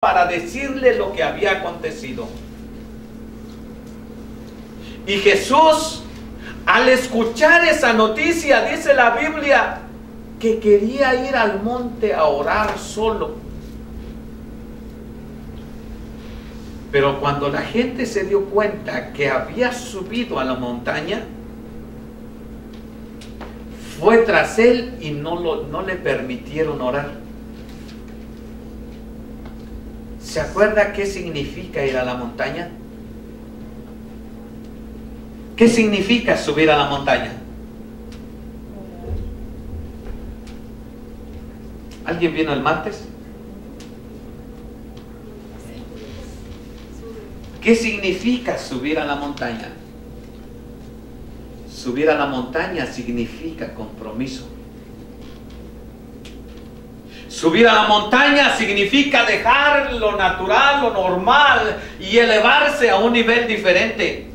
para decirle lo que había acontecido. Y Jesús, al escuchar esa noticia, dice la Biblia, que quería ir al monte a orar solo. Pero cuando la gente se dio cuenta que había subido a la montaña, fue tras él y no le permitieron orar. ¿Se acuerda qué significa ir a la montaña? ¿Qué significa subir a la montaña? ¿Alguien vino el martes? ¿Qué significa subir a la montaña? Subir a la montaña significa compromiso. Subir a la montaña significa dejar lo natural, lo normal y elevarse a un nivel diferente.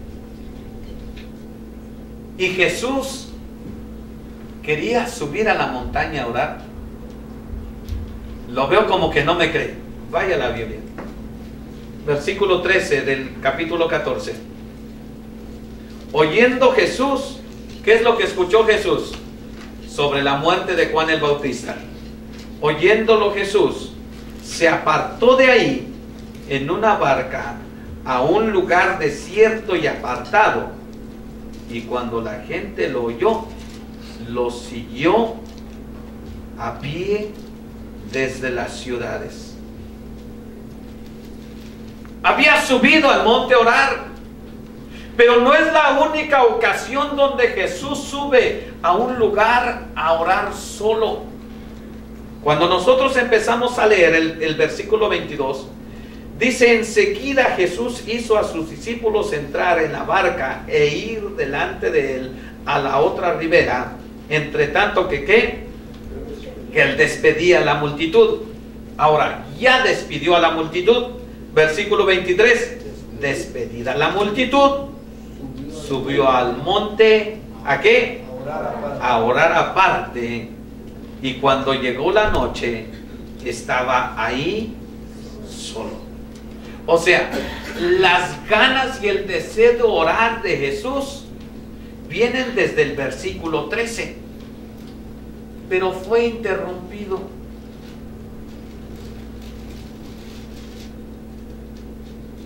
Y Jesús quería subir a la montaña a orar. Lo veo como que no me cree. Vaya a la Biblia. Versículo 13 del capítulo 14. Oyendo Jesús, ¿qué es lo que escuchó Jesús? Sobre la muerte de Juan el Bautista. Oyéndolo Jesús, se apartó de ahí en una barca a un lugar desierto y apartado. Y cuando la gente lo oyó, lo siguió a pie desde las ciudades. Había subido al monte a orar, pero no es la única ocasión donde Jesús sube a un lugar a orar solo. Cuando nosotros empezamos a leer el versículo 22, dice: enseguida Jesús hizo a sus discípulos entrar en la barca e ir delante de él a la otra ribera, entre tanto que él despedía a la multitud. Ahora, ya despidió a la multitud. Versículo 23, despedida la multitud, subió al monte, ¿a qué? A orar aparte. Y cuando llegó la noche, estaba ahí solo. O sea, las ganas y el deseo de orar de Jesús vienen desde el versículo 13. Pero fue interrumpido.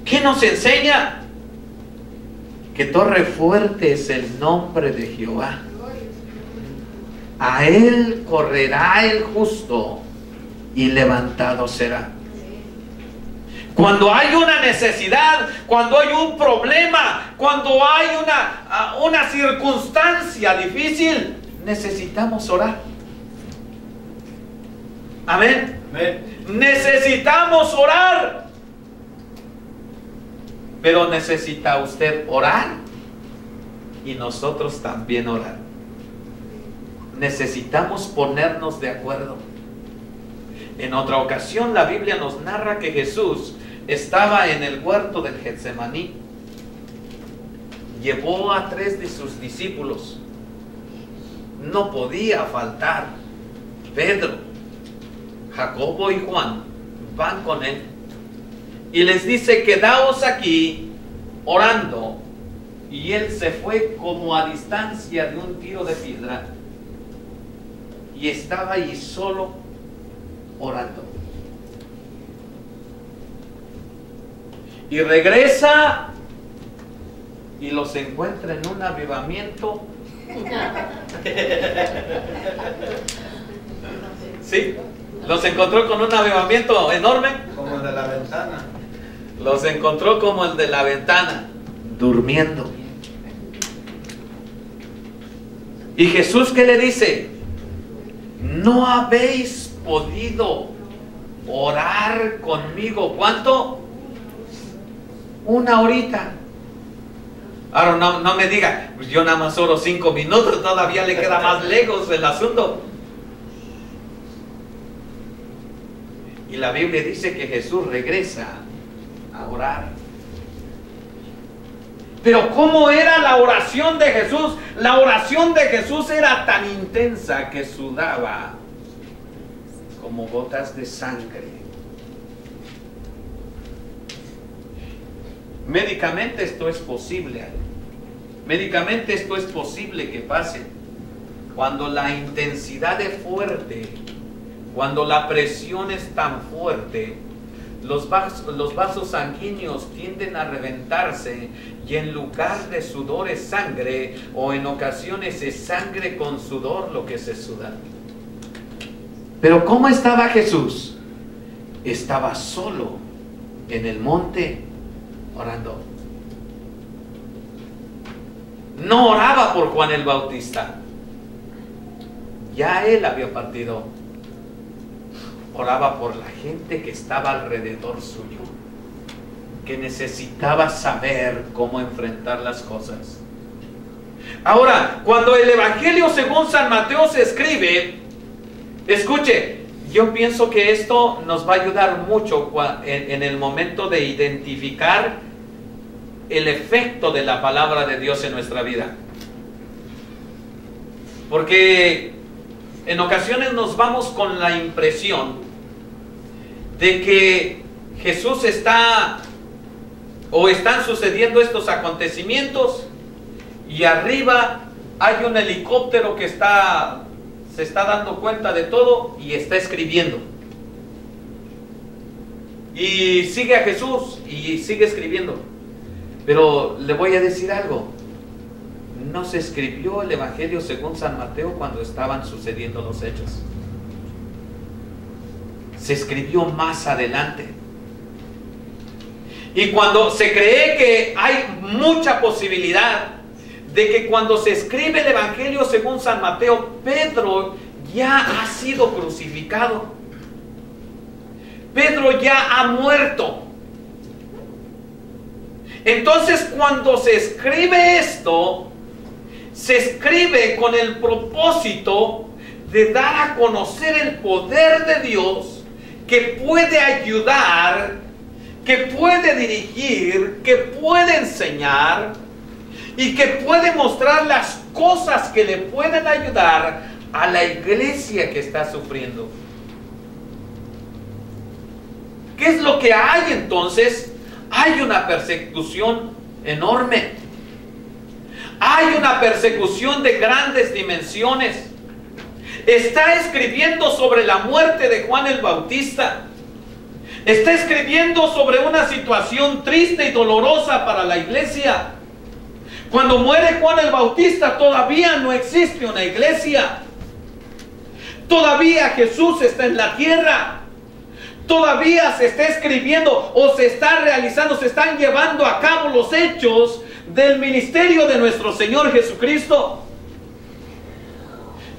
¿Qué nos enseña? Que torre fuerte es el nombre de Jehová. A él correrá el justo y levantado será. Cuando hay una necesidad, cuando hay un problema, cuando hay una circunstancia difícil, necesitamos orar. Amén. Amén. Necesitamos orar. Pero necesita usted orar y nosotros también orar. Necesitamos ponernos de acuerdo. En otra ocasión la Biblia nos narra que Jesús estaba en el huerto del Getsemaní. Llevó a 3 de sus discípulos. No podía faltar Pedro, Jacobo y Juan. Van con él y les dice: quedaos aquí orando. Y él se fue como a distancia de un tiro de piedra y estaba ahí solo orando. Y regresa y los encuentra en un avivamiento. Sí, los encontró con un avivamiento enorme. Como el de la ventana. Los encontró como el de la ventana, durmiendo. Y Jesús, ¿qué le dice? ¿No habéis podido orar conmigo? ¿Cuánto? 1 horita. Ahora no me diga, pues yo nada más oro 5 minutos, todavía le queda más lejos el asunto. Y la Biblia dice que Jesús regresa a orar. Pero ¿cómo era la oración de Jesús? La oración de Jesús era tan intensa que sudaba como gotas de sangre. Médicamente esto es posible. Médicamente esto es posible que pase. Cuando la intensidad es fuerte, cuando la presión es tan fuerte, los vasos sanguíneos tienden a reventarse y en lugar de sudor es sangre, o en ocasiones es sangre con sudor lo que se suda. Pero ¿cómo estaba Jesús? Estaba solo en el monte orando. No oraba por Juan el Bautista. Ya él había partido. Oraba por la gente que estaba alrededor suyo, que necesitaba saber cómo enfrentar las cosas. Ahora, cuando el Evangelio según San Mateo se escribe, escuche, yo pienso que esto nos va a ayudar mucho en el momento de identificar el efecto de la palabra de Dios en nuestra vida. Porque en ocasiones nos vamos con la impresión de que Jesús están sucediendo estos acontecimientos y arriba hay un helicóptero que se está dando cuenta de todo y está escribiendo. Y sigue a Jesús y sigue escribiendo. Pero le voy a decir algo. No se escribió el Evangelio según San Mateo cuando estaban sucediendo los hechos. Se escribió más adelante. Y cuando se cree que hay mucha posibilidad de que cuando se escribe el Evangelio según San Mateo, Pedro ya ha sido crucificado. Pedro ya ha muerto. Entonces, cuando se escribe esto, se escribe con el propósito de dar a conocer el poder de Dios, que puede ayudar, que puede dirigir, que puede enseñar y que puede mostrar las cosas que le pueden ayudar a la iglesia que está sufriendo. ¿Qué es lo que hay entonces? Hay una persecución enorme. Hay una persecución de grandes dimensiones. Está escribiendo sobre la muerte de Juan el Bautista. Está escribiendo sobre una situación triste y dolorosa para la iglesia. Cuando muere Juan el Bautista, todavía no existe una iglesia. Todavía Jesús está en la tierra. Todavía se está escribiendo o se está realizando, se están llevando a cabo los hechos del ministerio de nuestro Señor Jesucristo.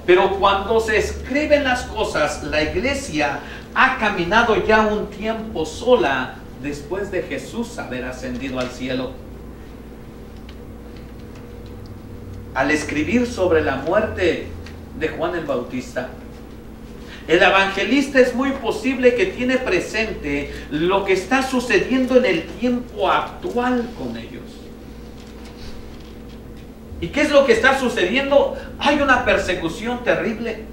Pero cuando se escriben las cosas, la iglesia ha caminado ya un tiempo sola después de Jesús haber ascendido al cielo. Al escribir sobre la muerte de Juan el Bautista, el evangelista es muy posible que tiene presente lo que está sucediendo en el tiempo actual con ellos. ¿Y qué es lo que está sucediendo? Hay una persecución terrible.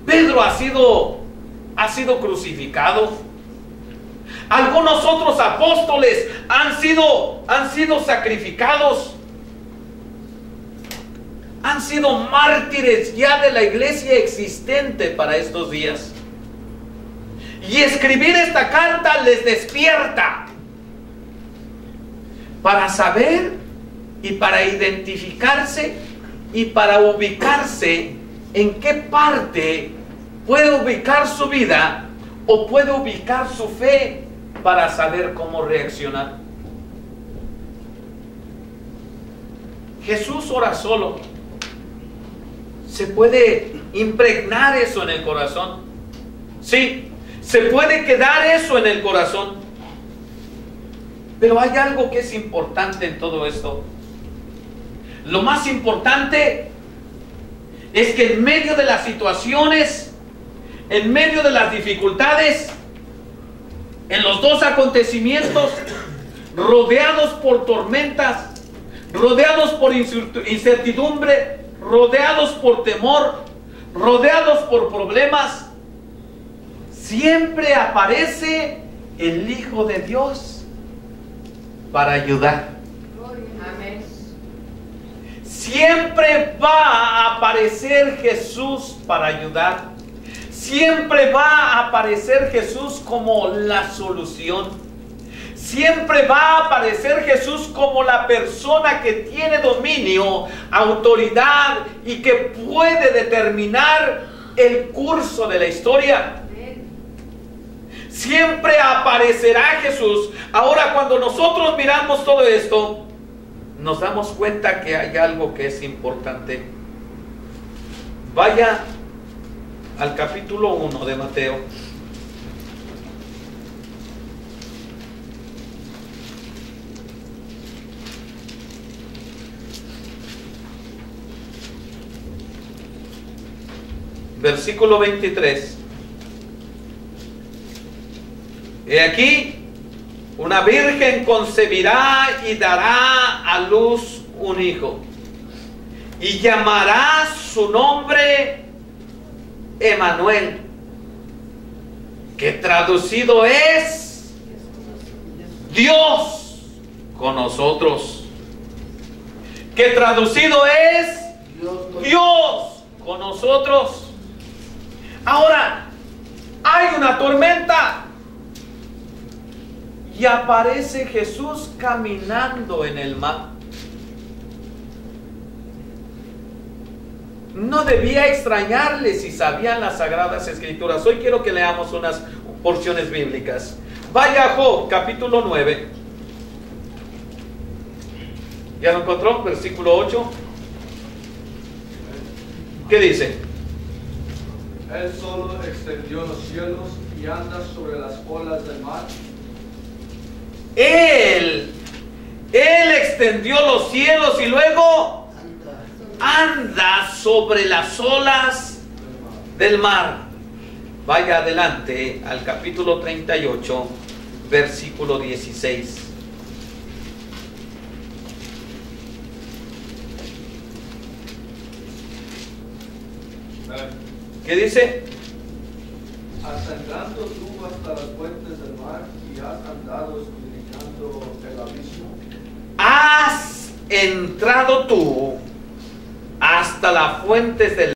Pedro ha sido crucificado. Algunos otros apóstoles han sido sacrificados. Han sido mártires ya de la iglesia existente para estos días. Y escribir esta carta les despierta para saber y para identificarse y para ubicarse en qué parte puede ubicar su vida o puede ubicar su fe para saber cómo reaccionar. Jesús ora solo. ¿Se puede impregnar eso en el corazón? Sí, se puede quedar eso en el corazón. Pero hay algo que es importante en todo esto. Lo más importante es que en medio de las situaciones, en medio de las dificultades, en los dos acontecimientos, rodeados por tormentas, rodeados por incertidumbre, rodeados por temor, rodeados por problemas, siempre aparece el Hijo de Dios para ayudar. Amén. Siempre va a aparecer Jesús para ayudar. Siempre va a aparecer Jesús como la solución. Siempre va a aparecer Jesús como la persona que tiene dominio, autoridad y que puede determinar el curso de la historia. Siempre aparecerá Jesús. Ahora, cuando nosotros miramos todo esto, nos damos cuenta que hay algo que es importante. Vaya al capítulo 1 de Mateo. Versículo 23. He aquí, una virgen concebirá y dará a luz un hijo, y llamará su nombre Emmanuel, que traducido es Dios con nosotros. Que traducido es Dios con nosotros. Ahora, hay una tormenta y aparece Jesús caminando en el mar. No debía extrañarle si sabían las Sagradas Escrituras. Hoy quiero que leamos unas porciones bíblicas. Vaya a Job, capítulo 9. ¿Ya lo encontró? Versículo 8. ¿Qué dice? Él solo extendió los cielos y anda sobre las olas del mar. Él extendió los cielos y luego anda sobre las olas del mar. Vaya adelante al capítulo 38, versículo 16. ¿Qué dice? Ascendando tú hasta las fuentes del mar y has andado escudriñando el abismo. Has entrado tú hasta las fuentes del